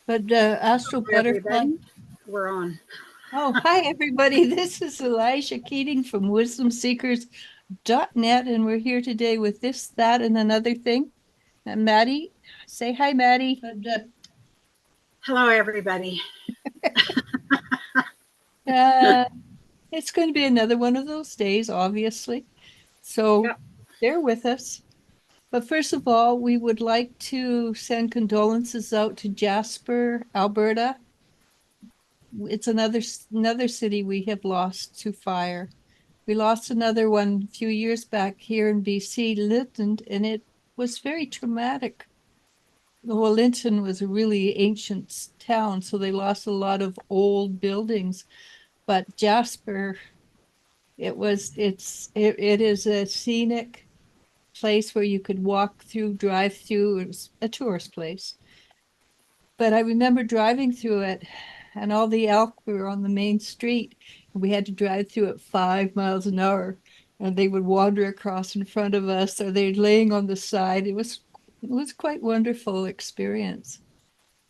But Astral Hi, Butterfly. everybody. We're on. Oh, hi, everybody. This is Eliz-Sha Keating from wisdomseekers.net, and we're here today with this, that, and another thing. And Maddie, say hi, Maddie. Hello, everybody. Uh, it's going to be another one of those days, obviously. So Yep. bear with us. But first of all, we would like to send condolences out to Jasper, Alberta. It's another city we have lost to fire. We lost another one a few years back here in BC, Lytton, and it was very traumatic. Well, Linton was a really ancient town, so they lost a lot of old buildings. But Jasper, it is a scenic place where you could walk through, drive through. It was a tourist place. But I remember driving through it, and all the elk were on the main street. And we had to drive through at 5 miles an hour, and they would wander across in front of us, or they're laying on the side. It was quite wonderful experience.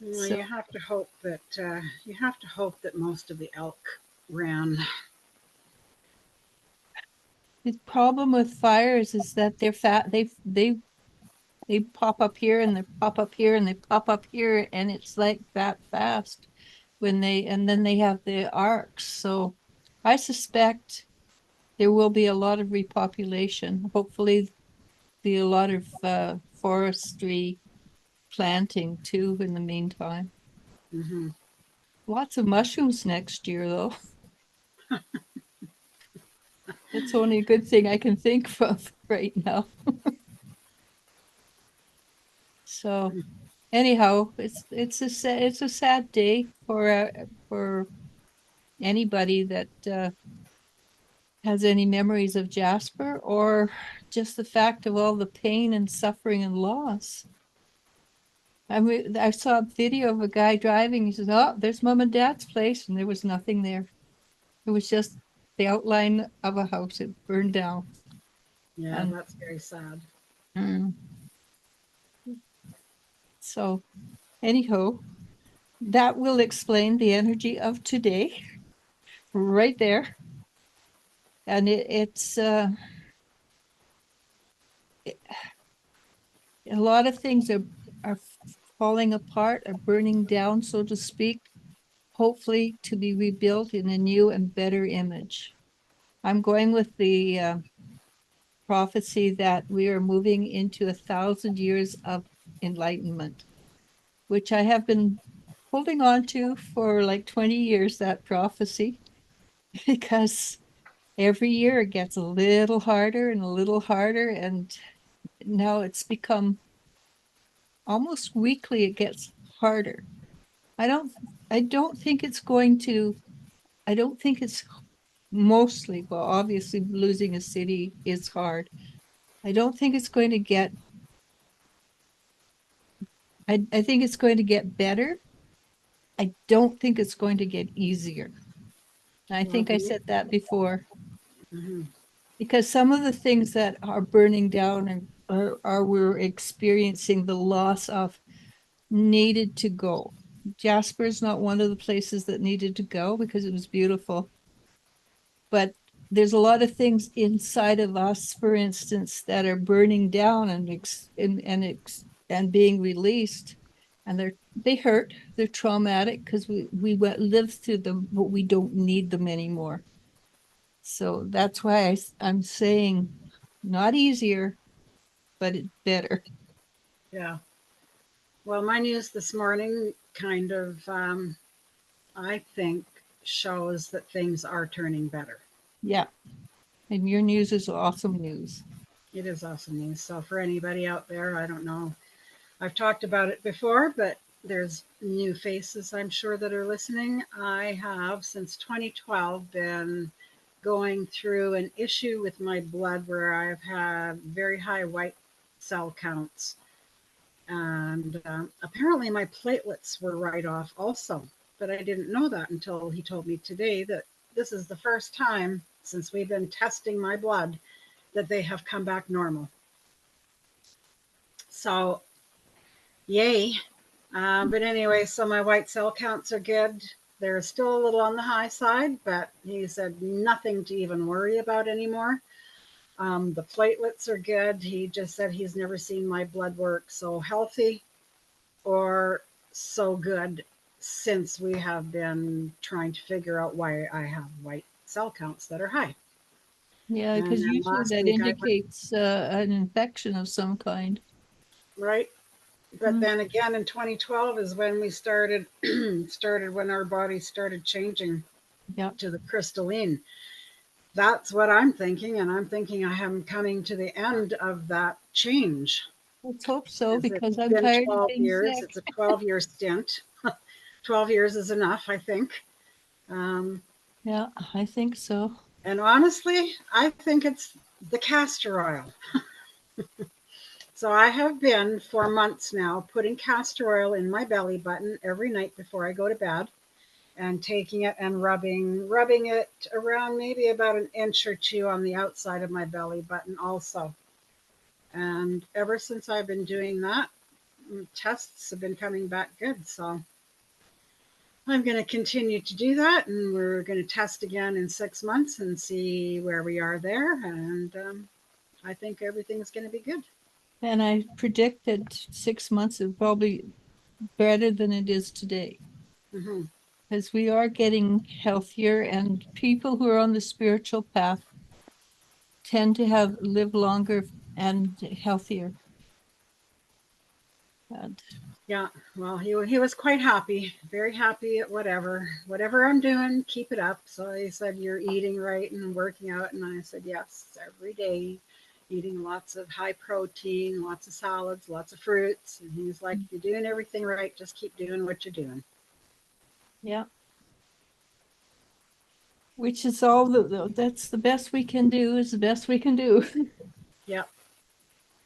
Well, So you have to hope that most of the elk ran. the problem with fires is that they're fat. They pop up here and they pop up here and they pop up here, and it's like that fast and then they have the arcs. So I suspect there will be a lot of repopulation. Hopefully, be a lot of forestry planting too in the meantime. Hmm. Lots of mushrooms next year, though. That's only a good thing I can think of right now. So, anyhow, it's a sad day for anybody that has any memories of Jasper, or just the fact of all the pain and suffering and loss. I saw a video of a guy driving. He says, "Oh, there's mom and dad's place," and there was nothing there. It was just the outline of a house. It burned down. Yeah, And that's very sad. mm, so, anyhow, that will explain the energy of today, right there. And it, a lot of things are falling apart, are burning down, so to speak, hopefully to be rebuilt in a new and better image. I'm going with the prophecy that we are moving into 1,000 years of enlightenment, which I have been holding on to for like 20 years, that prophecy, because every year it gets a little harder and a little harder. And now it's become almost weekly, it gets harder. I don't, I don't think it's going to, I don't think it's mostly, well, obviously losing a city is hard. I don't think it's going to get I think it's going to get better. I don't think it's going to get easier. I Well, think I said that before, hmm because some of the things that are burning down and are we're experiencing the loss of needed to go. Jasper is not one of the places that needed to go because it was beautiful, but there's a lot of things inside of us, for instance, that are burning down and being released, and they hurt. They're traumatic because we lived through them, but we don't need them anymore. So that's why I'm saying not easier, but it's better. Yeah. Well, my news this morning kind of, I think, shows that things are turning better. Yeah, and your news is awesome news. It is awesome news. So, for anybody out there, I don't know, I've talked about it before, but there's new faces I'm sure that are listening. I have since 2012 been going through an issue with my blood where I've had very high white cell counts. And apparently my platelets were right off also. But I didn't know that until he told me today that this is the first time since we've been testing my blood that they have come back normal. So, yay. But anyway, so my white cell counts are good. They're still a little on the high side, but he said nothing to even worry about anymore. The platelets are good. He just said he's never seen my blood work so healthy or so good since we have been trying to figure out why I have white cell counts that are high. Yeah, And because then usually last that week I went, indicates an infection of some kind. right? But Mm, then again in 2012 is when we started started when our bodies started changing yeah, to the crystalline. That's what I'm thinking, and I'm thinking I am coming to the end of that change. let's hope so, As it's because I'm been tired of 12 being years, sick. it's a 12-year stint. 12 years is enough, I think. Um, Yeah, I think so. and honestly, I think it's the castor oil. So I have been for months now putting castor oil in my belly button every night before I go to bed and taking it and rubbing it around maybe about an inch or two on the outside of my belly button also. And ever since I've been doing that, tests have been coming back good. So I'm going to continue to do that, and we're going to test again in 6 months and see where we are there. And I think everything's going to be good. And I predicted 6 months is probably better than it is today, Hmm. because we are getting healthier, and people who are on the spiritual path tend to have live longer and healthier. And Yeah, well, he was quite happy, very happy at whatever I'm doing, keep it up. So he said, "You're eating right and working out," and I said, "Yes, every day, eating lots of high protein, lots of salads, lots of fruits." And he's like, "You're doing everything right. Just keep doing what you're doing." yeah, which is all that's the best we can do, is the best we can do. Yeah.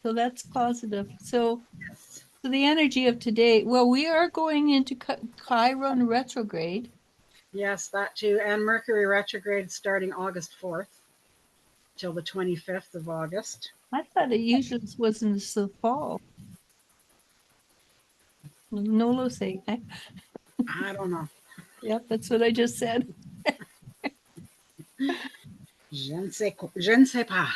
So that's positive. So Yes. so the energy of today, well, we are going into Chiron retrograde. Yes, that too. And Mercury retrograde starting August 4th till the 25th of August. I thought it usually was in the fall. No lo sé. I don't know. Yep, that's what I just said. Je ne sais pas.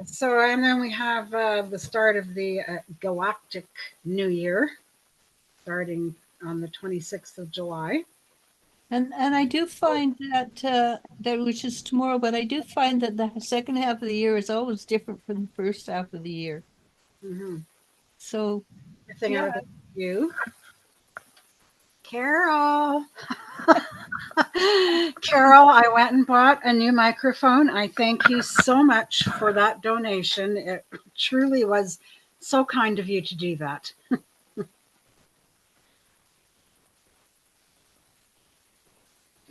So, and then we have the start of the galactic new year starting on the 26th of July. And I do find that that which is tomorrow, but I do find that the second half of the year is always different from the first half of the year. Mm-hmm. So Good thing I yeah, was with you. Carol. Carol, I went and bought a new microphone. I thank you so much for that donation. It truly was so kind of you to do that.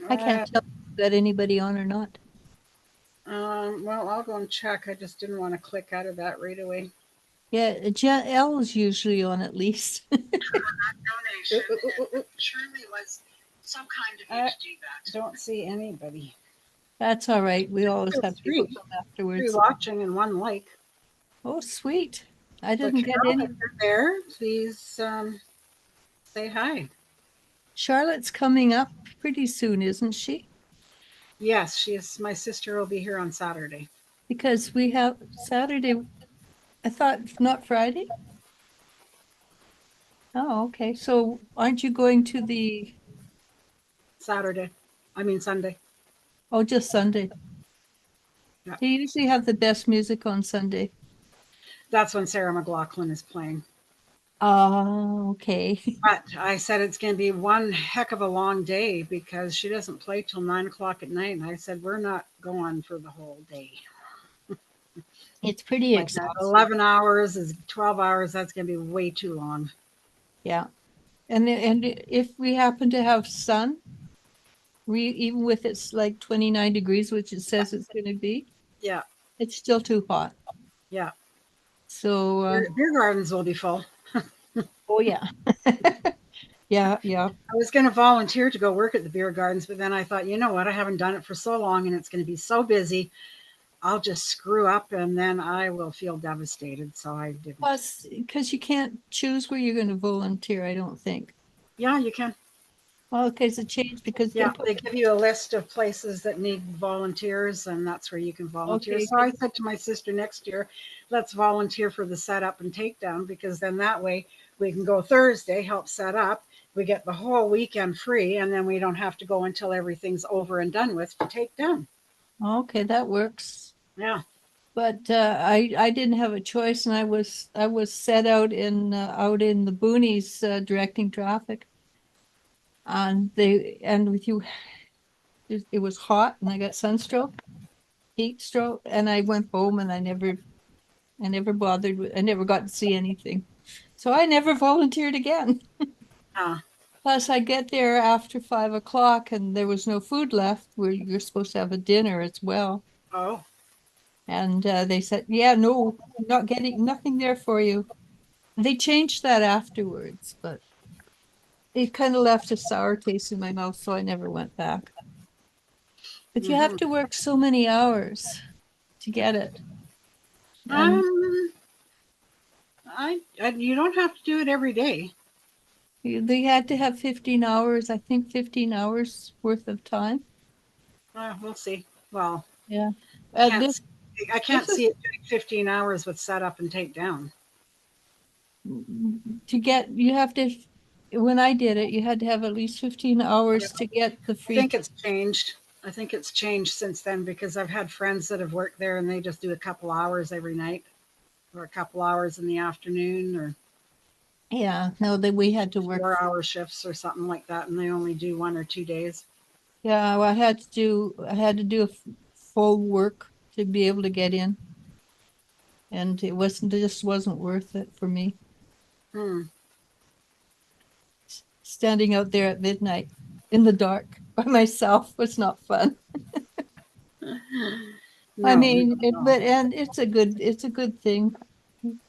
I can't Uh, tell if you got anybody on or not. well, I'll go and check. I just didn't want to click out of that right away. Yeah, L is usually on at least. Donation. It truly was so kind of you to do that. Don't see anybody. That's all right. We always There's have people three. come Three afterwards. watching and one like. Oh, sweet. I So didn't get Carol, if any. you're there, please say hi. Charlotte's coming up pretty soon, isn't she? Yes, she is. My sister will be here on Saturday. Because we have Saturday. I thought not Friday. Oh, okay. So aren't you going to the, Saturday. I mean Sunday. oh, just Sunday? Yeah. They usually have the best music on Sunday. That's when Sarah McLaughlin is playing. Oh, okay. But I said it's going to be one heck of a long day because she doesn't play till 9 o'clock at night. And I said, we're not going for the whole day. It's pretty Like that exhausting. 11 hours is 12 hours. That's going to be way too long. Yeah. And if we happen to have sun, we even with it's like 29 degrees, which it says it's going to be, Yeah. it's still too hot. Yeah. So, Beer gardens will be full. oh yeah. Yeah, yeah. I was going to volunteer to go work at the beer gardens, but then I thought, you know what? I haven't done it for so long and it's going to be so busy. I'll just screw up and then I will feel devastated. So I didn't. Plus, because you can't choose where you're going to volunteer, I don't think. Yeah, you can. Well, okay, it's a change because Yeah, they give you a list of places that need volunteers, and that's where you can volunteer. Okay, So I said to my sister next year, let's volunteer for the setup and takedown, because then that way we can go Thursday, help set up. We get the whole weekend free, and then we don't have to go until everything's over and done with to take down. okay, that works. Yeah. But I didn't have a choice, and I was set out in the boonies directing traffic, and with you, it was hot, and I got sunstroke, heat stroke, and I went home, and I never bothered with, I never got to see anything, so I never volunteered again. Uh, Plus, I get there after 5 o'clock, and there was no food left. Where you're supposed to have a dinner as well. oh, And they said, yeah, no, not getting nothing there for you. They changed that afterwards, but it kind of left a sour taste in my mouth, so I never went back. But you have hmm. to work so many hours to get it. And Um, you don't have to do it every day. they had to have 15 hours, I think 15 hours worth of time. We'll see. Well, Yeah. can't This see, I this can't is see it doing 15 hours with setup and takedown. to get, you have to, when I did it, you had to have at least 15 hours to get the I free. think it's changed. I think it's changed since then, because I've had friends that have worked there and they just do a couple hours every night, or a couple hours in the afternoon, or Yeah, no, that we had to work. 4 hour shifts or something like that, and they only do 1 or 2 days. Yeah, well, I had to do a full work to be able to get in. And it just wasn't worth it for me. Hmm. Standing out there at midnight in the dark by myself was not fun. I No, no, mean, no. and it's a good thing,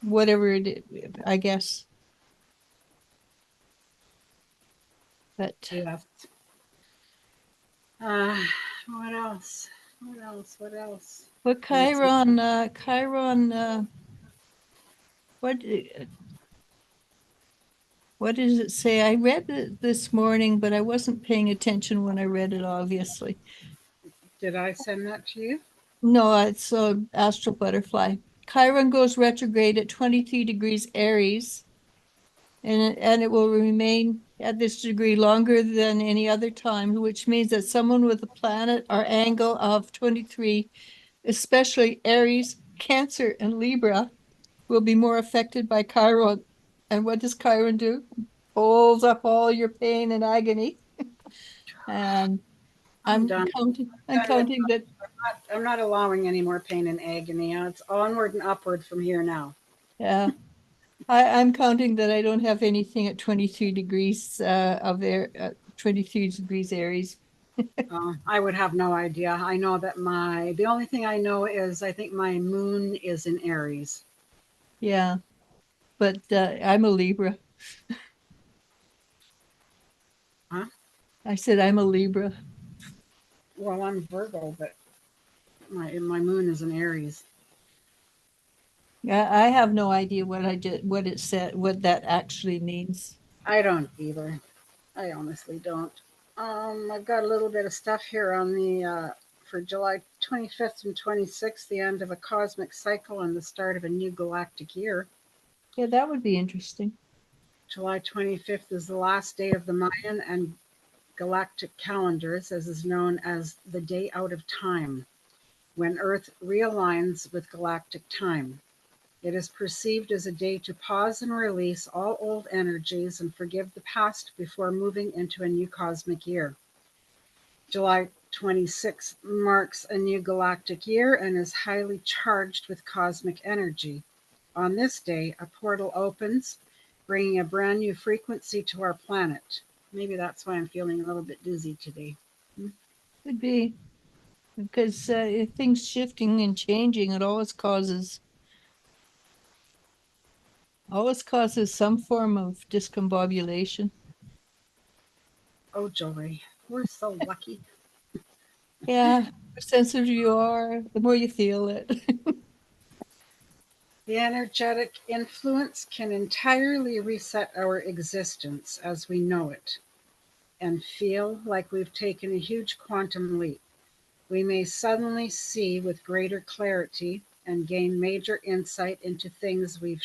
whatever it is, I guess. But Yes. Uh, what else? What else? What else? but Let me see. Chiron, what what does it say? I read it this morning, but I wasn't paying attention when I read it, obviously. Did I send that to you? No, it's astral butterfly. Chiron goes retrograde at 23 degrees Aries, and it will remain at this degree longer than any other time, which means that someone with a planet or angle of 23, especially Aries, Cancer, and Libra, will be more affected by Chiron. And what does Chiron do? Pulls up all your pain and agony. And I'm done. I'm Done with counting that. I'm not allowing any more pain and agony. It's onward and upward from here now. Yeah. I'm counting that I don't have anything at 23 degrees of air, 23 degrees Aries. I would have no idea. I know that the only thing I know is I think my moon is in Aries. Yeah, but I'm a Libra. Huh? I said I'm a Libra. Well, I'm Virgo, but my moon is in Aries. I have no idea what I did, what it said, what that actually means. I don't either. I honestly don't. I've got a little bit of stuff here on the for July 25th and 26th, the end of a cosmic cycle and the start of a new galactic year. Yeah, that would be interesting. July 25th is the last day of the Mayan and galactic calendars, as is known as the day out of time, when Earth realigns with galactic time. It is perceived as a day to pause and release all old energies and forgive the past before moving into a new cosmic year. July 26th marks a new galactic year and is highly charged with cosmic energy. On this day, a portal opens, bringing a brand new frequency to our planet. Maybe that's why I'm feeling a little bit dizzy today. Could be because if things shifting and changing, it always causes some form of discombobulation. Oh, Joey, we're so lucky. Yeah, the more sensitive you are, the more you feel it. The energetic influence can entirely reset our existence as we know it and feel like we've taken a huge quantum leap. We may suddenly see with greater clarity and gain major insight into things we've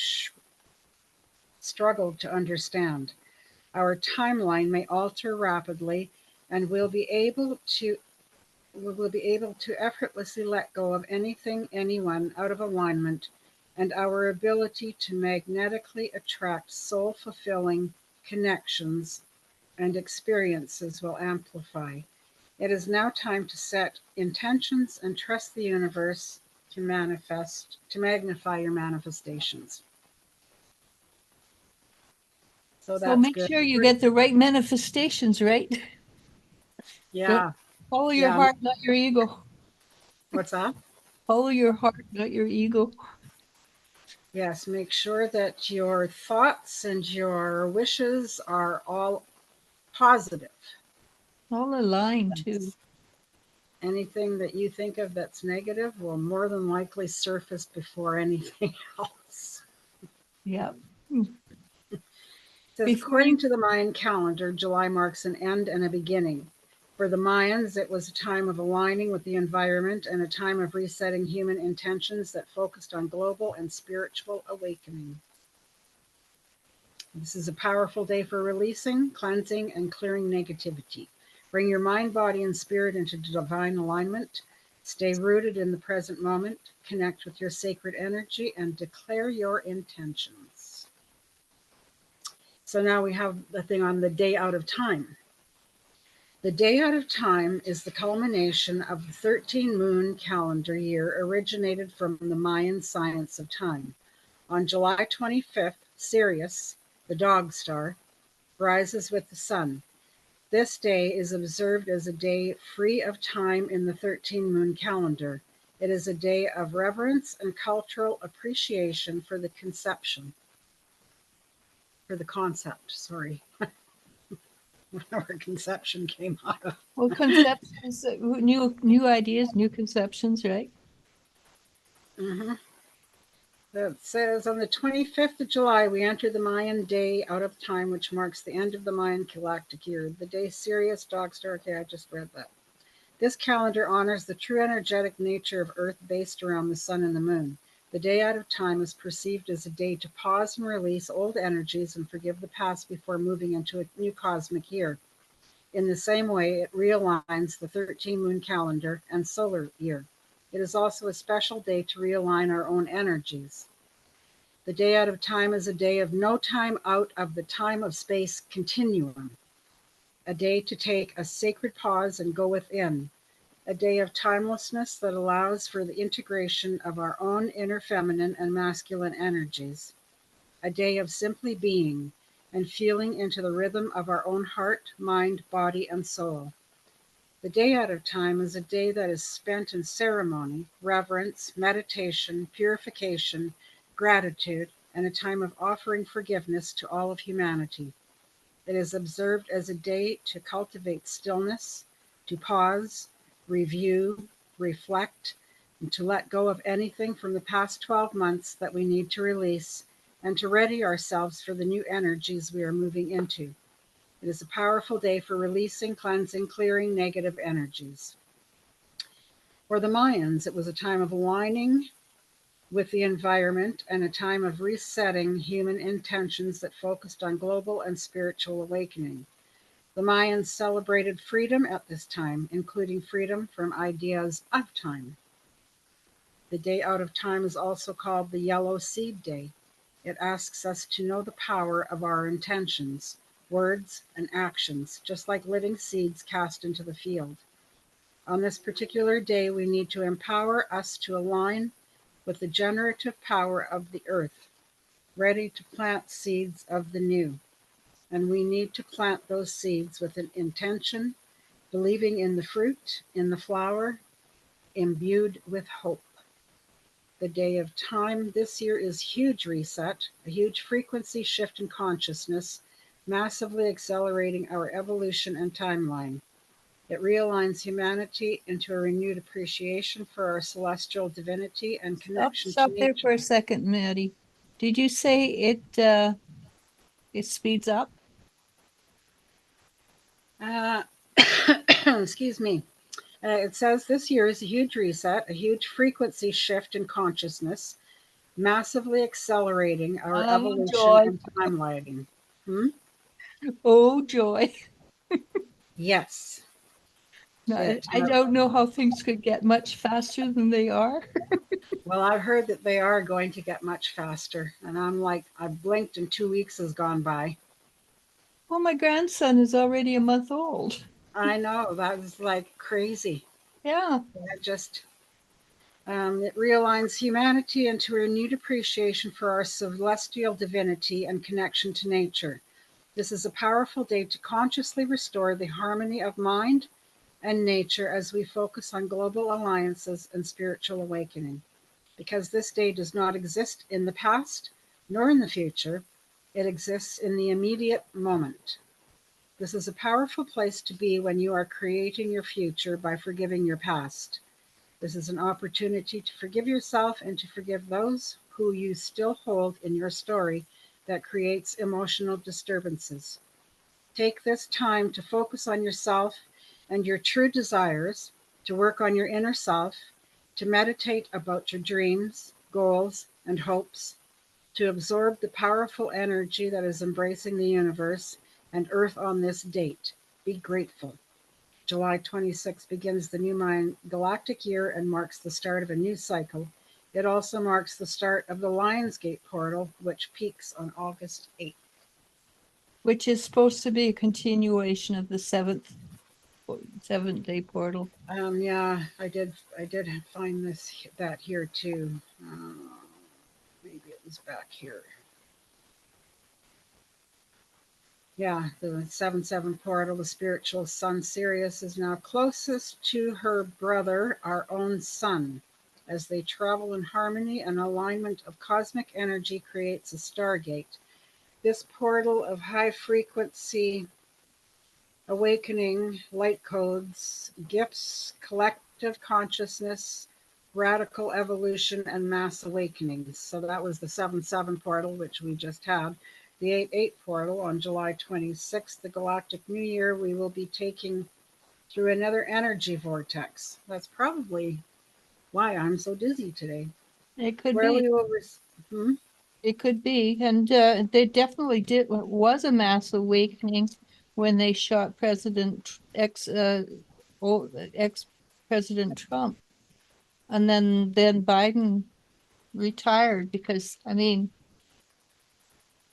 struggled to understand. Our timeline may alter rapidly, and we'll be able to effortlessly let go of anything, anyone out of alignment, and our ability to magnetically attract soul fulfilling connections and experiences will amplify. It is now time to set intentions and trust the universe to magnify your manifestations. So So that's make good. sure you get the right manifestations, right? Don't Yeah, follow your yeah. heart, not your ego. What's that? Follow your heart, not your ego. Yes, make sure that your thoughts and your wishes are all positive. All aligned too. Anything that you think of that's negative will more than likely surface before anything else. Yeah. It says, Before according you, to the Mayan calendar, July marks an end and a beginning. For the Mayans, it was a time of aligning with the environment and a time of resetting human intentions that focused on global and spiritual awakening. This is a powerful day for releasing, cleansing, and clearing negativity. Bring your mind, body, and spirit into divine alignment. Stay rooted in the present moment. Connect with your sacred energy and declare your intentions. So now we have the thing on the day out of time. The day out of time is the culmination of the 13 moon calendar year originated from the Mayan science of time. On July 25th, Sirius, the dog star, rises with the sun. This day is observed as a day free of time in the 13 moon calendar. It is a day of reverence and cultural appreciation for the concept, sorry, where conception came out of. well, conceptions, new ideas, new conceptions, right? Mhm. It says on the 25th of July, we enter the Mayan day out of time, which marks the end of the Mayan galactic year. The day Sirius, dog star, okay, I just read that. This calendar honors the true energetic nature of Earth based around the sun and the moon. The day out of time is perceived as a day to pause and release old energies and forgive the past before moving into a new cosmic year. In the same way, it realigns the 13 moon calendar and solar year. It is also a special day to realign our own energies. The day out of time is a day of no time out of the time of space continuum, a day to take a sacred pause and go within, a day of timelessness that allows for the integration of our own inner feminine and masculine energies, a day of simply being and feeling into the rhythm of our own heart, mind, body, and soul. The day out of time is a day that is spent in ceremony, reverence, meditation, purification, gratitude, and a time of offering forgiveness to all of humanity. It is observed as a day to cultivate stillness, to pause, review, reflect, and to let go of anything from the past 12 months that we need to release and to ready ourselves for the new energies we are moving into. It is a powerful day for releasing, cleansing, clearing negative energies. For the Mayans, it was a time of aligning with the environment and a time of resetting human intentions that focused on global and spiritual awakening. The Mayans celebrated freedom at this time, including freedom from ideas of time. The day out of time is also called the Yellow Seed Day. It asks us to know the power of our intentions, words, and actions, just like living seeds cast into the field. On this particular day, we need to empower us to align with the generative power of the earth, ready to plant seeds of the new. And we need to plant those seeds with an intention, believing in the fruit, in the flower, imbued with hope. The day of time this year is huge reset, a huge frequency shift in consciousness, massively accelerating our evolution and timeline. It realigns humanity into a renewed appreciation for our celestial divinity and connection to Stop there for nature. a second, Maddie. Did you say it speeds up? Uh, excuse me. It says this year is a huge reset, a huge frequency shift in consciousness, massively accelerating our Oh, evolution joy. and time lagging. Hmm? Oh, joy. Yes. No, It, I don't know how things could get much faster than they are. well, I've heard that they are going to get much faster. And I'm like, I blinked and 2 weeks has gone by. Well, my grandson is already a month old. I know, that was like crazy. Yeah. It just, it realigns humanity into a renewed appreciation for our celestial divinity and connection to nature. This is a powerful day to consciously restore the harmony of mind and nature as we focus on global alliances and spiritual awakening. Because this day does not exist in the past nor in the future, it exists in the immediate moment. This is a powerful place to be when you are creating your future by forgiving your past. This is an opportunity to forgive yourself and to forgive those who you still hold in your story that creates emotional disturbances. Take this time to focus on yourself and your true desires, to work on your inner self, to meditate about your dreams, goals, and hopes, to absorb the powerful energy that is embracing the universe and Earth on this date. Be grateful. July 26th begins the new Mayan galactic year and marks the start of a new cycle. It also marks the start of the Lionsgate portal, which peaks on August 8th. Which is supposed to be a continuation of the seventh day portal. Yeah, I did find that here too. Maybe it was back here. Yeah, the 7-7 portal, the spiritual sun Sirius is now closest to her brother, our own sun. As they travel in harmony, an alignment of cosmic energy creates a stargate. This portal of high frequency awakening, light codes, gifts, collective consciousness, radical evolution, and mass awakenings. So that was the 7-7 portal, which we just had. The 8-8 portal on July 26th, the Galactic New Year, we will be taking through another energy vortex. That's probably why I'm so dizzy today. It could Where be. we will. Hmm? It could be. And they definitely did. It was a mass awakening when they shot ex President Trump. And then Biden retired because, I mean,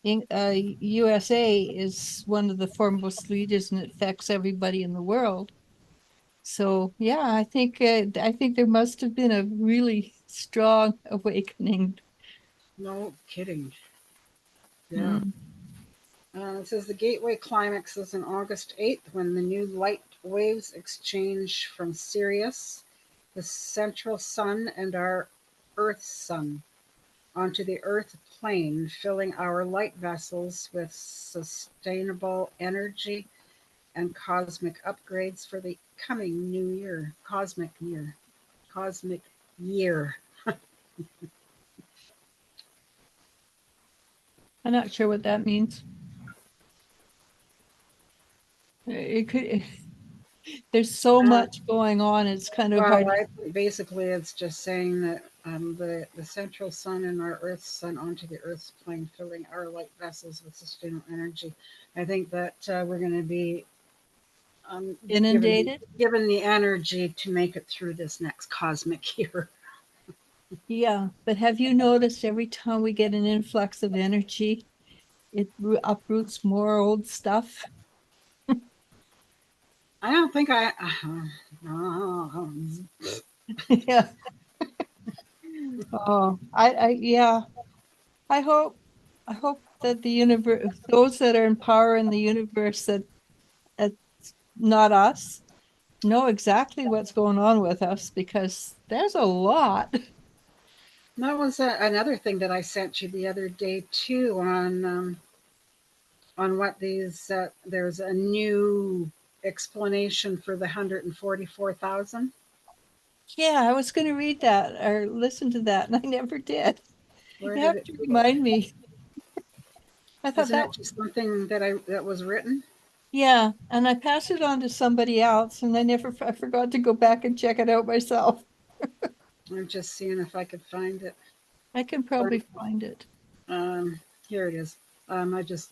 USA is one of the foremost leaders and it affects everybody in the world. So yeah, I think there must have been a really strong awakening. No kidding. Yeah. Mm. It says the gateway climax is on August 8th when the new light waves exchange from Sirius, the central sun, and our Earth sun onto the Earth plane, filling our light vessels with sustainable energy and cosmic upgrades for the coming new year. Cosmic year. Cosmic year. I'm not sure what that means. It could. There's so Uh, much going on. It's kind of Well, hard. basically, it's just saying that the central sun and our Earth sun onto the Earth's plane, filling our light vessels with sustainable energy. I think that we're going to be given Inundated. given the energy to make it through this next cosmic year. Yeah, but have you noticed every time we get an influx of energy, it uproots more old stuff? I don't think I. Yeah. Oh, yeah. I hope, I hope that the universe, those that are in power in the universe, that it's not us, know exactly what's going on with us because there's a lot. That was another thing that I sent you the other day too on what these. There's a new explanation for the 144,000? Yeah, I was going to read that or listen to that, and I never did. Where You did have it to go? remind me. I thought Isn't that, it just something that was written? yeah, and I passed it on to somebody else, and I forgot to go back and check it out myself. I'm just seeing if I could find it. I can probably find it. Um, Here it is. I just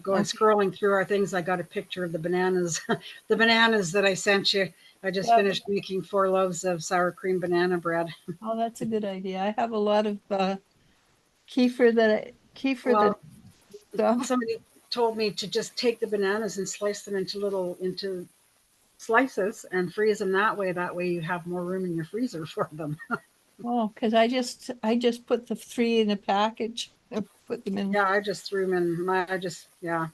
going Okay. scrolling through our things. I got a picture of the bananas, the bananas that I sent you. I just Yeah. finished making 4 loaves of sour cream banana bread. Oh, that's a good idea. I have a lot of kefir that Well, so somebody told me to just take the bananas and slice them into slices and freeze them that way. That way you have more room in your freezer for them. oh, because I just put the three in a package and put them in. Yeah, I just threw them in my. I just yeah.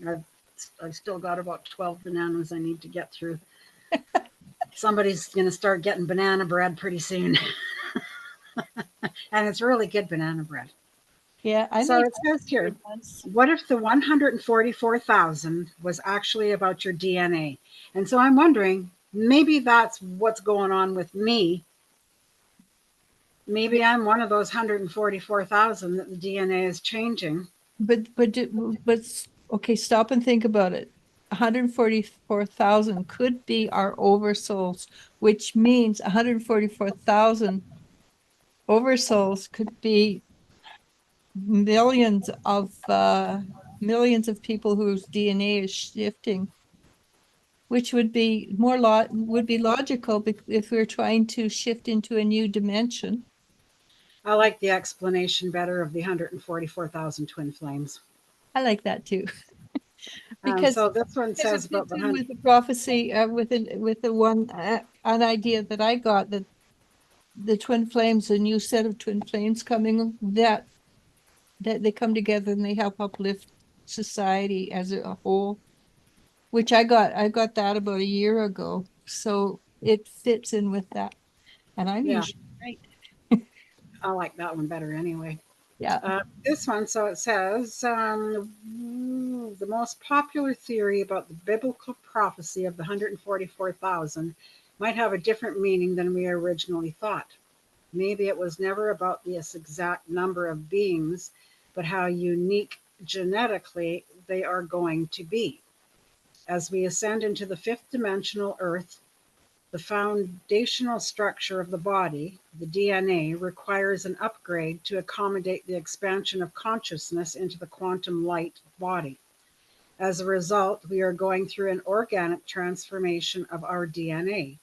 I've, I've still got about 12 bananas I need to get through. Somebody's going to start getting banana bread pretty soon. And it's really good banana bread. Yeah, I So made it says here, bread once. what if the 144,000 was actually about your DNA? And so I'm wondering, maybe that's what's going on with me. Yeah, Maybe I'm one of those 144,000 that the DNA is changing. but okay, stop and think about it. 144,000 could be our oversouls, which means 144,000 oversouls could be millions of people whose DNA is shifting, which would be logical if we we're trying to shift into a new dimension. I like the explanation better of the 144,000 twin flames. I like that too, because So this one because it says about fits the in 100. with the prophecy with the one an idea that I got, that the twin flames, a new set of twin flames coming, that they come together and they help uplift society as a whole, which I got that about a year ago. So it fits in with that. And I'm Yeah, usually right. I like that one better anyway. Yeah. This one, so it says the most popular theory about the biblical prophecy of the 144,000 might have a different meaning than we originally thought. Maybe it was never about this exact number of beings, but how unique genetically they are going to be. As we ascend into the fifth dimensional Earth, the foundational structure of the body, the DNA, requires an upgrade to accommodate the expansion of consciousness into the quantum light body. As a result, we are going through an organic transformation of our DNA.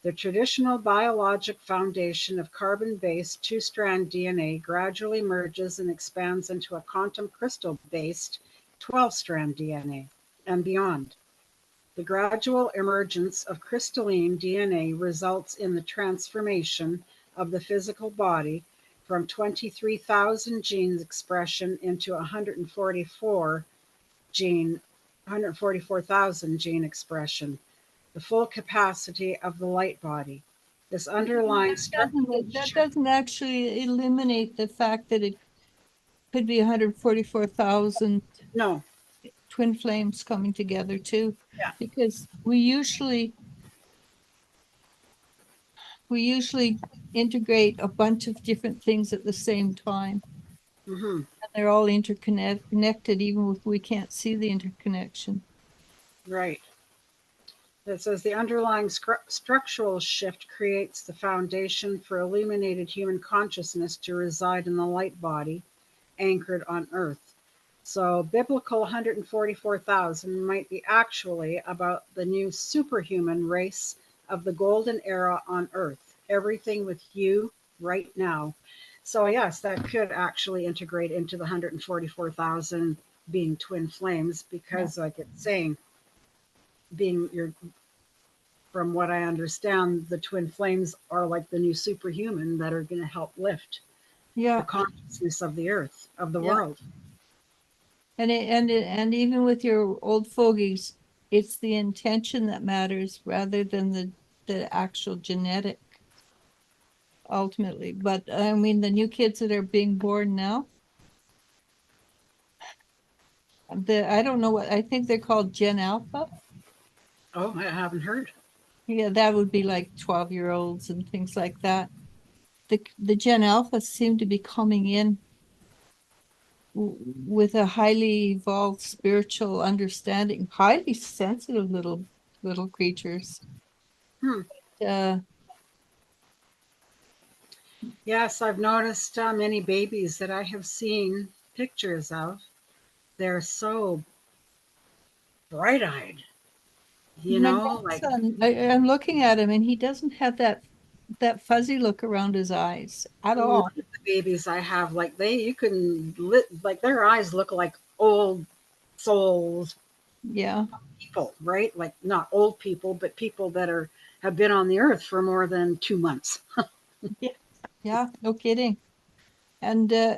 The traditional biologic foundation of carbon-based two-strand DNA gradually merges and expands into a quantum crystal-based 12-strand DNA and beyond. The gradual emergence of crystalline DNA results in the transformation of the physical body from 23,000 genes expression into 144,000 gene expression, the full capacity of the light body. This underlying structural That shift. doesn't actually eliminate the fact that it could be 144,000 No, twin flames coming together too, yeah, because we usually integrate a bunch of different things at the same time. hmm, And they're all connected, even if we can't see the interconnection. right. It says the underlying structural shift creates the foundation for illuminated human consciousness to reside in the light body anchored on Earth. So, biblical 144,000 might be actually about the new superhuman race of the golden era on Earth. Everything with you right now. So, yes, that could actually integrate into the 144,000 being twin flames Yeah. because, like it's saying, being your from what I understand, the twin flames are like the new superhuman that are going to help lift the Yeah. consciousness of the earth, of the Yeah. world. And even with your old fogies, it's the intention that matters rather than the actual genetic ultimately. But I mean, the new kids that are being born now, I don't know what I think they're called Gen Alpha. Oh, I haven't heard. Yeah, that would be like 12-year-olds and things like that. The Gen Alpha seem to be coming in with a highly evolved spiritual understanding, highly sensitive little creatures. Hmm. Uh, Yes, I've noticed many babies that I have seen pictures of. They're so bright-eyed, my like grandson, I'm looking at him and he doesn't have that fuzzy look around his eyes at none all. of the babies I have, like you can lit, like their eyes look like old souls, Yeah, people, right? Like not old people, but people that have been on the earth for more than 2 months. yeah, yeah, no kidding. And uh,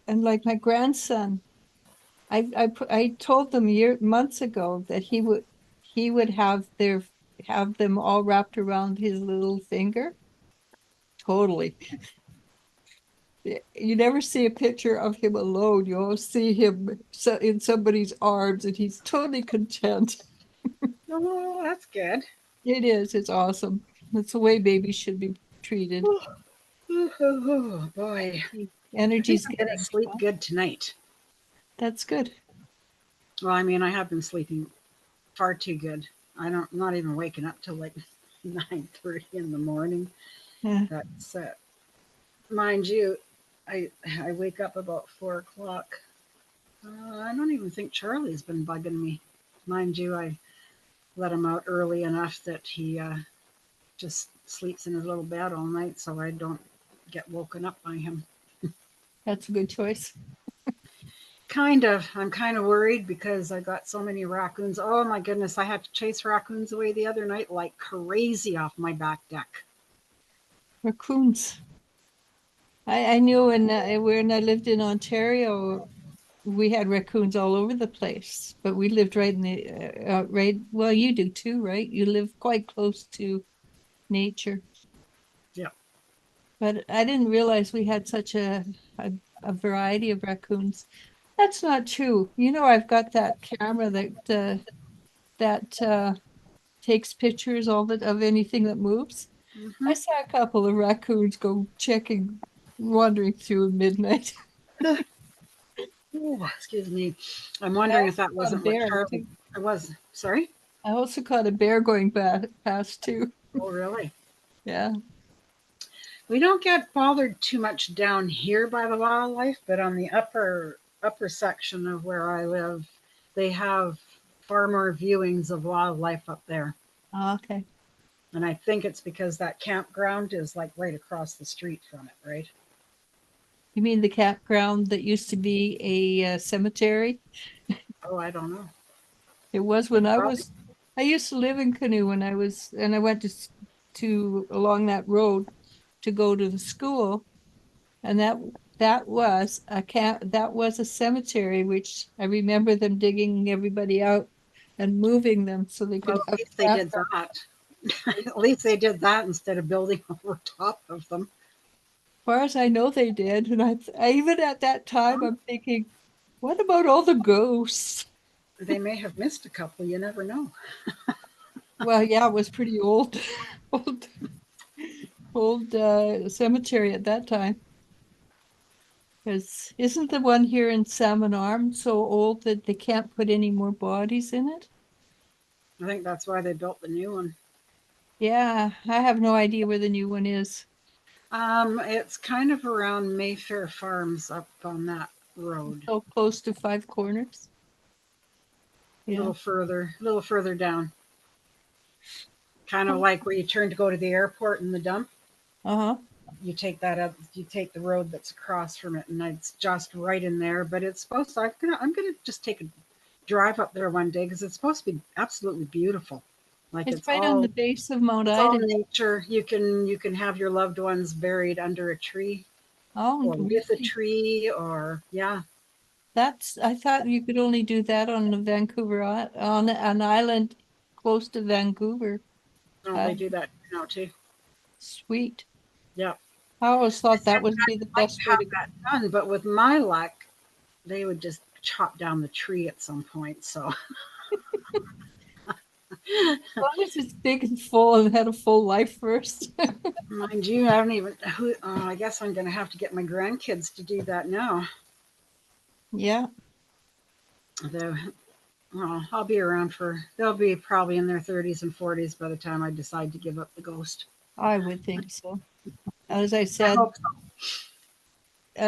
and like my grandson, I told them months ago that he would have them all wrapped around his little finger. Totally. You never see a picture of him alone. You always see him in somebody's arms, and he's totally content. Oh, that's good. It is. It's awesome. That's the way babies should be treated. Oh, boy. I think Energy's I'm going to getting sleep strong. good tonight. That's good. Well, I mean, I have been sleeping far too good. I'm not even waking up till like 9:30 in the morning. Yeah, That's mind you, I wake up about 4 o'clock. I don't even think Charlie's been bugging me. Mind you, I let him out early enough that he just sleeps in his little bed all night, so I don't get woken up by him. that's a good choice. Kind of. I'm kind of worried because I got so many raccoons. Oh my goodness, I had to chase raccoons away the other night like crazy off my back deck. Raccoons. I knew when I lived in Ontario, we had raccoons all over the place, but we lived right in the right. Well, you do too, right? You live quite close to nature. Yeah. But I didn't realize we had such a variety of raccoons. That's not true. I've got that camera that takes pictures of anything that moves. I Mm-hmm. saw a couple of raccoons go checking, wandering through at midnight. Oh, excuse me. I'm I wondering if also that caught a wasn't what bear Charlie too. I was. Sorry? I also caught a bear going past too. Oh, really? Yeah. We don't get bothered too much down here by the wildlife, but on the upper section of where I live, they have far more viewings of wildlife up there. Okay. And I think it's because that campground is like right across the street from it, right? You mean the campground that used to be a cemetery? Oh, I don't know. It was when Probably. I used to live in Canoe and I went to along that road to go to the school, and that was a cemetery, which I remember them digging everybody out and moving them so they Well, could at have least they a did campground. that. At least they did that instead of building over top of them. As far as I know, they did, and I even at that time I'm thinking, what about all the ghosts? They may have missed a couple. You never know. Well, yeah, it was pretty old, old, old cemetery at that time. Because isn't the one here in Salmon Arm so old that they can't put any more bodies in it? I think that's why they built the new one. Yeah, I have no idea where the new one is. It's kind of around Mayfair Farms up on that road. So close to Five Corners. Yeah. A little further down. Kind of like where you turn to go to the airport and the dump. Uh-huh. You take that up, you take the road that's across from it, and it's just right in there. But it's supposed to, I'm gonna just take a drive up there one day because it's supposed to be absolutely beautiful. Like It's right on the base of Mount it's all Ida. nature. You can have your loved ones buried under a tree Oh, or with a really? tree or yeah. I thought you could only do that on the on an island close to Vancouver. No, Uh, they do that now too. Sweet. Yeah. I always They thought said that would be the I'd like best to way have to go. that done, but with my luck, they would just chop down the tree at some point. So long as it's big and full and had a full life first. Mind you, I don't even. I guess I'm going to have to get my grandkids to do that now. Yeah, Though, well, I'll be around for. They'll be probably in their 30s and 40s by the time I decide to give up the ghost. I would think so. As I I said, hope so.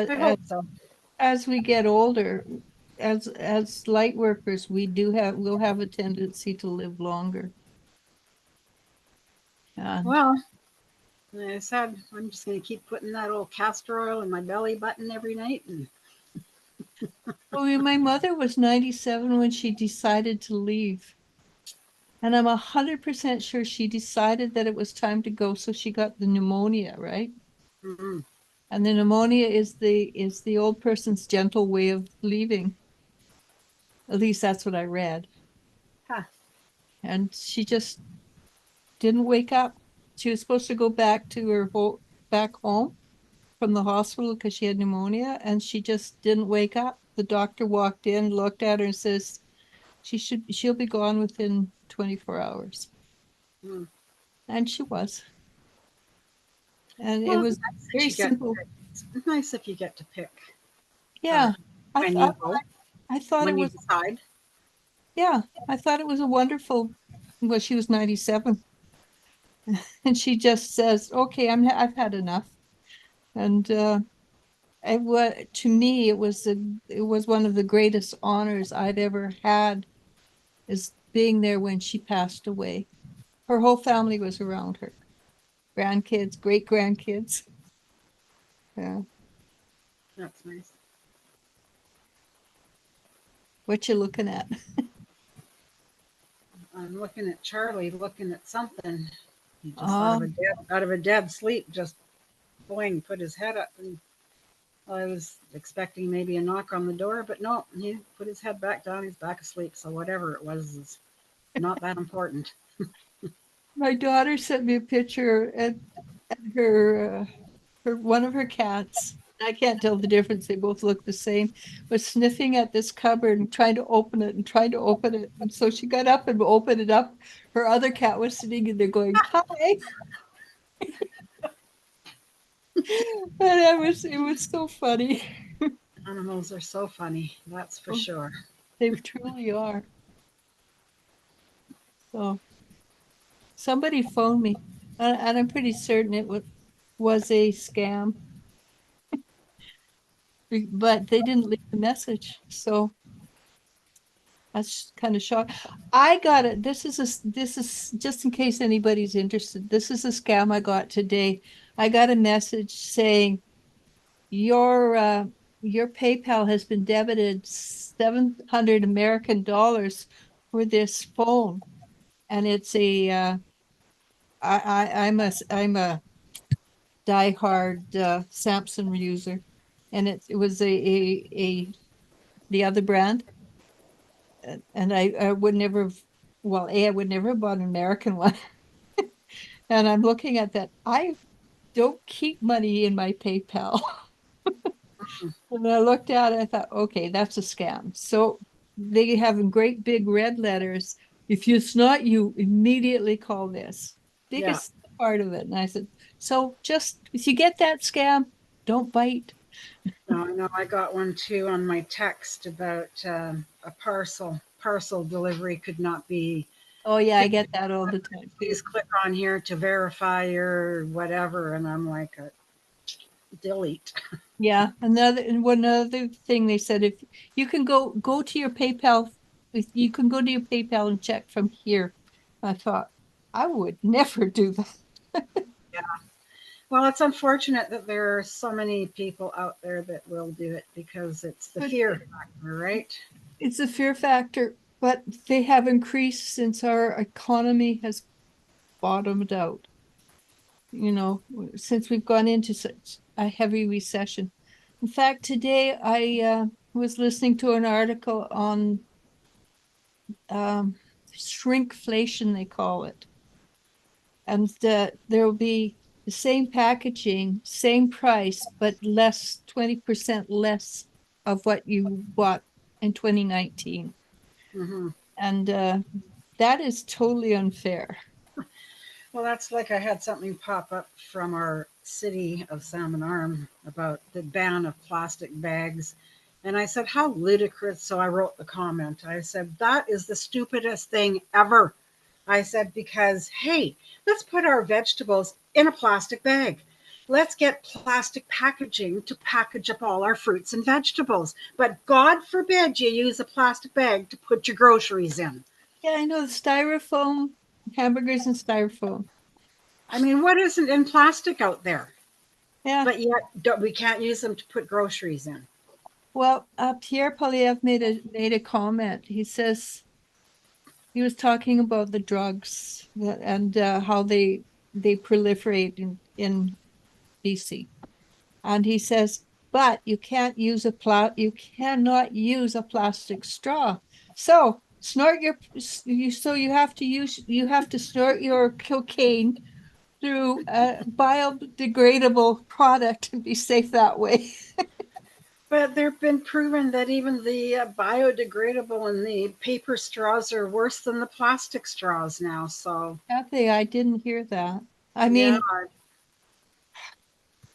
I as, hope so. as we get older, as light workers, we'll have a tendency to live longer. And Well, like I said, I'm just going to keep putting that old castor oil in my belly button every night, and well, my mother was 97 when she decided to leave. And I'm 100% sure she decided that it was time to go, so she got the pneumonia, right? mm, And the pneumonia is the old person's gentle way of leaving. At least that's what I read. huh, And she just didn't wake up. She was supposed to go back to back home from the hospital because she had pneumonia, and she just didn't wake up. The doctor walked in, looked at her, and says she'll be gone within 24 hours. mm. And she was. And it Well, was it's nice that very you get. simple. It's nice if you get to pick uh, Yeah, I when thought you go, I thought it when you was decide. yeah, I thought it was a wonderful. Well, she was 97, and she just says, "Okay, I've had enough." And it was to me, it was one of the greatest honors I'd ever had, is being there when she passed away. Her whole family was around her, grandkids, great grandkids. Yeah, That's nice. what you looking at? I'm looking at Charlie, looking at something. He just Um, out of a dead sleep, just boing, put his head up, and I was expecting maybe a knock on the door, but no, he put his head back down. He's back asleep. So whatever it was is not that important. my daughter sent me a picture at her one of her cats. I can't tell the difference. They both look the same. Was sniffing at this cupboard and trying to open it and trying to open it. And so she got up and opened it up. Her other cat was sitting in there going, "Hi." And it was so funny. Animals are so funny, that's for sure. They truly are. So somebody phoned me, and I'm pretty certain was a scam, but they didn't leave a message. So that's kind of shock. I got it. This is just in case anybody's interested. This is a scam I got today. I got a message saying your uh your PayPal has been debited 700 American dollars for this phone. And it's a I'm a diehard Samsung user. And it was a the other brand. And I would never have, well, I would never have bought an American one. And I'm looking at that. I don't keep money in my PayPal. And I looked at it, I thought, okay, that's a scam. So they have in great big red letters, if it's not you, immediately call this. Yeah, Biggest part of it. And I said, so just if you get that scam, don't bite. no, no, I got one too on my text about a parcel delivery could not be. Oh yeah, I get that all the time too. Please click on here to verify your whatever, and I'm like, delete. Yeah, and one other thing they said, if you can go to your PayPal, if you can go to your PayPal and check from here. I thought I would never do that. Yeah. Well, it's unfortunate that there are so many people out there that will do it because it's the But fear factor, right? it's a fear factor, but they have increased since our economy has bottomed out. Since we've gone into such a heavy recession. In fact, today I was listening to an article on um, shrinkflation, they call it. And there will be the same packaging, same price, but 20% less of what you bought in 2019. Hmm. And That is totally unfair. Well, that's like I had something pop up from our city of Salmon Arm about the ban of plastic bags. And I said, how ludicrous. So I wrote the comment. I said, that is the stupidest thing ever. I said, because, hey, let's put our vegetables in a plastic bag. Let's get plastic packaging to package up all our fruits and vegetables. But God forbid you use a plastic bag to put your groceries in. Yeah, I know the styrofoam, hamburgers and styrofoam. I mean, what isn't in plastic out there? Yeah. But yet we can't use them to put groceries in. Well, Pierre Polyev made a comment. He says he was talking about the drugs and how they proliferate in BC. And he says, but you cannot use a plastic straw. So you have to snort your cocaine through a biodegradable product and be safe that way. But there have been proven that even the biodegradable and the paper straws are worse than the plastic straws now. So, Kathy, I didn't hear that. I yeah, mean,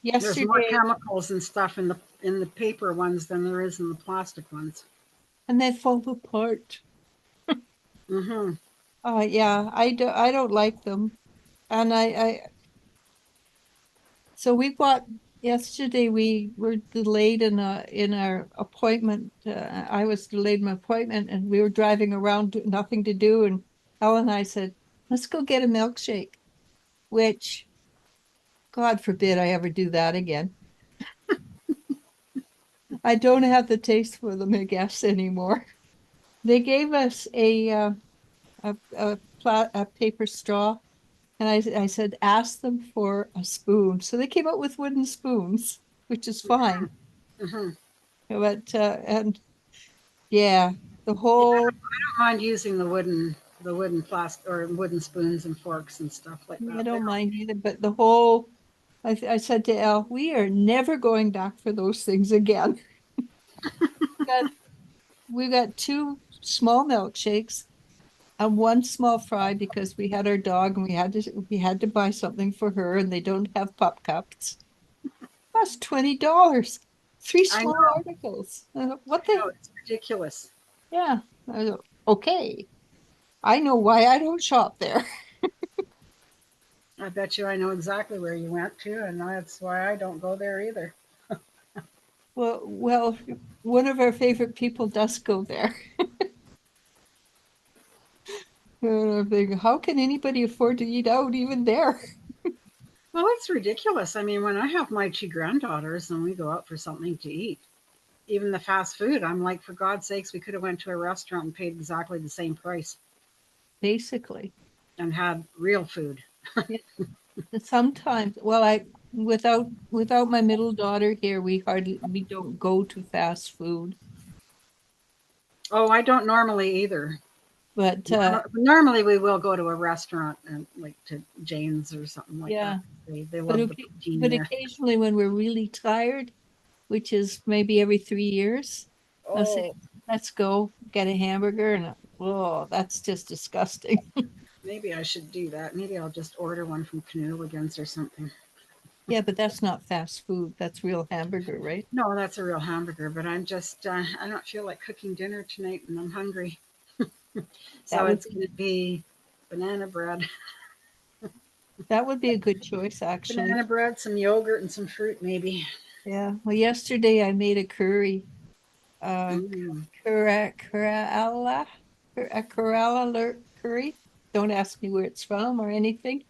there's more yesterday, chemicals and stuff in the paper ones than there is in the plastic ones. and they fall apart. Mm-hmm. Yeah, I don't like them. And so we bought yesterday. We were delayed in our appointment. I was delayed in my appointment, and we were driving around, nothing to do. And Ellen and I said, "Let's go get a milkshake." Which, God forbid, I ever do that again. I don't have the taste for them, I guess, anymore. They gave us a paper straw, and I said, "Ask them for a spoon." So they came out with wooden spoons, which is fine. Mm-hmm. But and yeah, the Yeah, whole I don't mind using the wooden plastic or wooden spoons and forks and stuff like I that. don't mind either, but the whole I said to Elle, we are never going back for those things again. Got we got two small milkshakes and one small fry because we had our dog and we had to buy something for her and they don't have pup cups. That's $20. Three I small know, articles. What the it's ridiculous. yeah. Okay. I know why I don't shop there. I bet you I know exactly where you went to, and that's why I don't go there either. Well, one of our favorite people does go there. And I'm thinking, how can anybody afford to eat out even there? Well, it's ridiculous. I mean, when I have my two granddaughters and we go out for something to eat, even the fast food, I'm like, for God's sakes, we could have went to a restaurant and paid exactly the same price Basically. and had real food. Yeah. Sometimes, well, I without my middle daughter here, we don't go to fast food. Oh, I don't normally either. But Normally, we will go to a restaurant and like to Jane's or something like that. yeah, They but love the okay, poutine but there. occasionally when we're really tired, which is maybe every 3 years, I'll say, Oh, let's go get a hamburger, and oh, that's just disgusting. maybe I should do that. Maybe I'll just order one from Canoeligans or something. Yeah, but that's not fast food. That's real hamburger, right? No, that's a real hamburger, but I don't feel like cooking dinner tonight and I'm hungry. So That would it's be going to be banana bread. that would be a good choice, Banana actually. bread, some yogurt, and some fruit, maybe. Yeah. Well, yesterday I made a curry, uh, Mm. Kerala, a Kerala curry. Don't ask me where it's from or anything.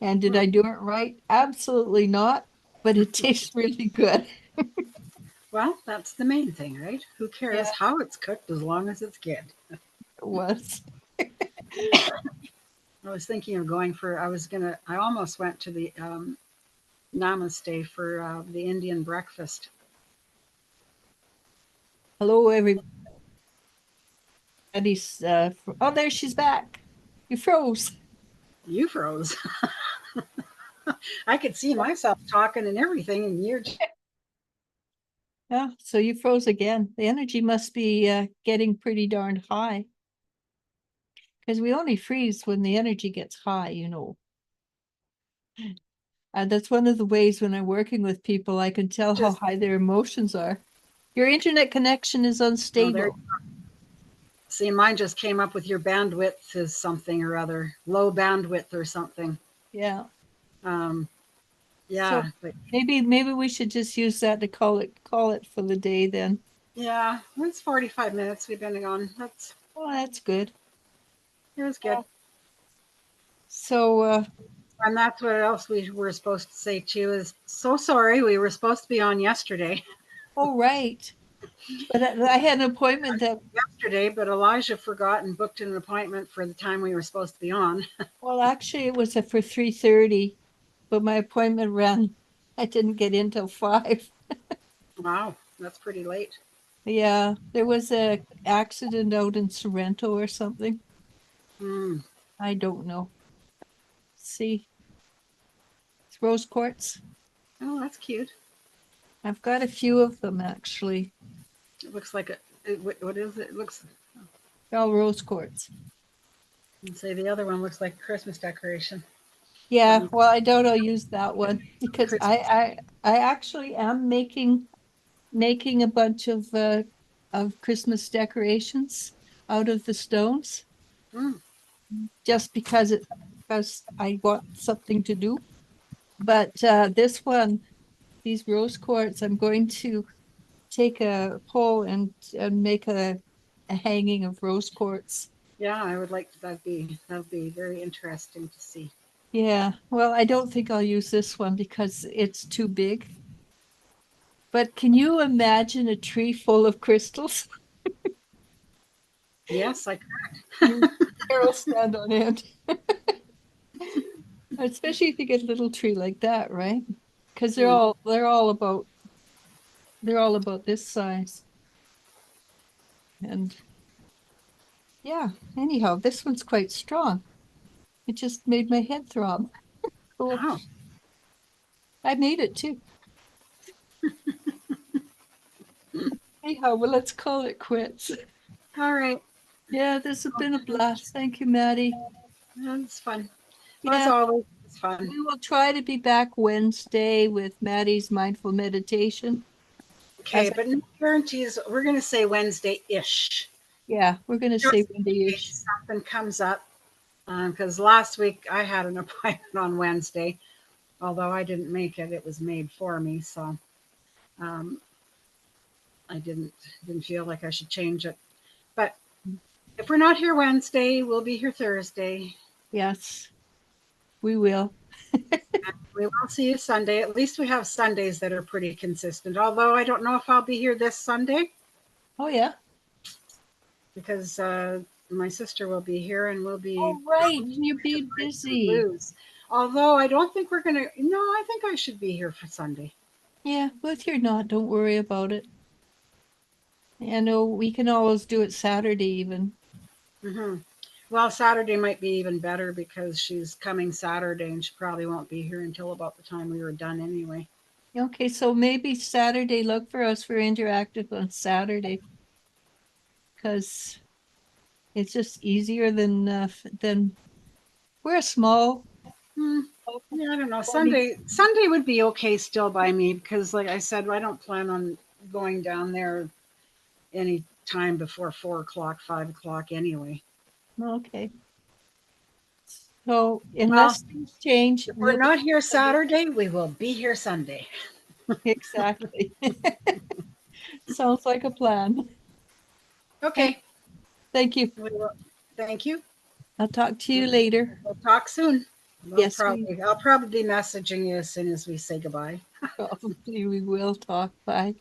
And did Hmm. I do it right? Absolutely not. But it tastes really good. Well, that's the main thing, right? Who cares Yeah, how it's cooked as long as it's good? it was. I was thinking of going for, I almost went to the Namaste for the Indian breakfast. Hello, everybody. Oh, there she's back. You froze. You froze. I could see myself talking and everything, and you're Yeah, so you froze again. The energy must be getting pretty darn high. Because we only freeze when the energy gets high, And that's one of the ways when I'm working with people, I can tell how Just, high their emotions are. Your internet connection is oh, unstable. see, mine just came up with your bandwidth is something or other, low bandwidth or something. Yeah. Um, So yeah, but maybe we should just use that to call it for the day then. yeah, it's 45 minutes we've been on. Oh, that's good. It was good. So And that's what else we were supposed to say too is so sorry. We were supposed to be on yesterday. oh right. But I had an appointment that, Yesterday, but Elijah forgot and booked an appointment for the time we were supposed to be on. well, actually it was for 3:30, but my appointment ran. I didn't get in till 5. Wow, that's pretty late. Yeah, there was a accident out in Sorrento or something. Mm. I don't know. See, it's rose quartz. Oh, that's cute. I've got a few of them actually. It looks like what is it? It looks, They're all rose quartz. let's say the other one looks like a Christmas decoration. Yeah, Something well, I doubt I'll use that one because Christmas. I actually am making a bunch of Christmas decorations out of the stones Mm. just because I want something to do. But this one, these rose quartz, I'm going to take a pole and make a hanging of rose quartz. Yeah, I would like that'd be very interesting to see. Yeah, well, I don't think I'll use this one because it's too big. But can you imagine a tree full of crystals? Yes, I Your hair will stand on end. Especially if you get a little tree like that, right? Because they're mm. all they're all about they're all about this size. And yeah, anyhow, this one's quite strong. It just made my head throb. Cool. Oh, I made it too. Anyhow, well, let's call it quits. all right. Yeah, this has been a blast. Thank you, Maddie. That's fun. Well, as Yeah, always, it's fun. we will try to be back Wednesday with Maddie's mindful meditation. Okay, As but no guarantees. We're going to say Wednesday-ish. yeah, we're gonna say Just in Monday-ish. case something comes up. Because last week I had an appointment on Wednesday, although I didn't make it. It was made for me, so um, I didn't feel like I should change it. But if we're not here Wednesday, we'll be here Thursday. Yes, we will. We will see you Sunday. At least we have Sundays that are pretty consistent. Although I don't know if I'll be here this Sunday Oh yeah. because my sister will be here and we'll be Oh right, you're being busy. blues. Although I don't think we're gonna. No, I think I should be here for Sunday. Yeah, but if you're not, don't worry about it. I know we can always do it Saturday even. Hmm. Well, Saturday might be even better because she's coming Saturday and she probably won't be here until about the time we were done anyway. Okay, so maybe Saturday, look for us for interactive on Saturday. Because it's just easier than we're a small Hmm. Yeah, I don't know. body. Sunday would be okay still by me because, like I said, I don't plan on going down there any time before 4 o'clock, 5 o'clock anyway. Okay. So Well, unless things change, if we're we'll be not here Saturday, we will be here Sunday. exactly. Sounds like a plan. Hey, Okay. thank you. We will. Thank you. I'll talk to you later. We'll talk soon. Yes, we I'll probably be messaging you as soon as we say goodbye. probably we will talk. Bye.